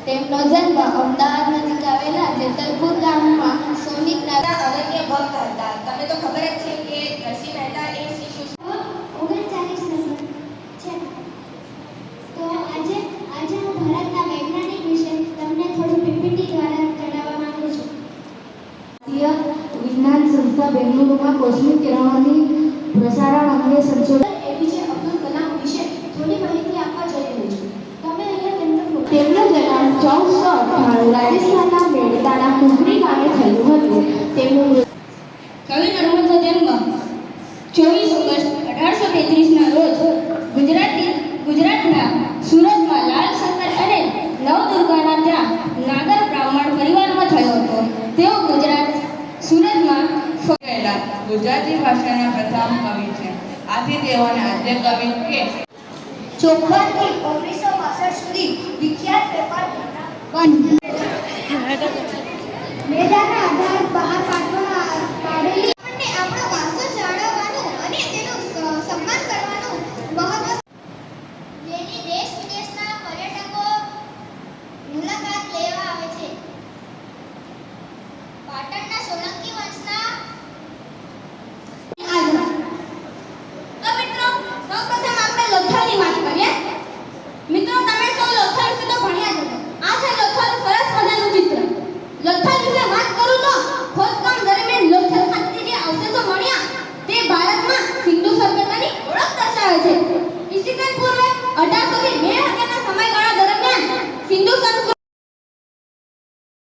તેમનો જન્મ અમદાવાદ નજીક આવેલા જેતલપુર ગામમાં સોનિકના અનન્ય ભક્ત હતા. તમને તો ખબર જ છે કે નરસિંહ મહેતા એ શ્રી કૃષ્ણ 39 નંબર છે. તો આજે હું ભારતના વૈજ્ઞાનિક વિશે તમને થોડું પીપીટી દ્વારા જણાવવા માંગુ છું. ભારતીય વિજ્ઞાન સંસ્થા બેંગલુરુમાં કોસ્મિક કિરણોની પ્રસારણ અંગે સંશોધન એપીજે અબ્દુલ કલામ વિશે થોડી માહિતી આપવા જઈ રહી છું. તમે અહીંયા તેમનો તેમનો જન્મ 1498 રાજસ્થાનના મેડતાના કુકરી ગામે થયો હતો. તેમનું કવિ નર્મદનો જન્મ 24 ઓગસ્ટ 1833 ના રોજ ગુજરાતના સુરતમાં લાલ શંકર અને નવદુર્ગાના ત્યાં નાગર બ્રાહ્મણ પરિવારમાં થયો હતો. તેઓ સુરતમાં ગુજરાતી ભાષાના પ્રથમ કવિ છે. આથી તેઓને આદ્ય કવિ કે 54 થી 1962 સુધી વિખ્યાત વેપાર ધંધા બંધ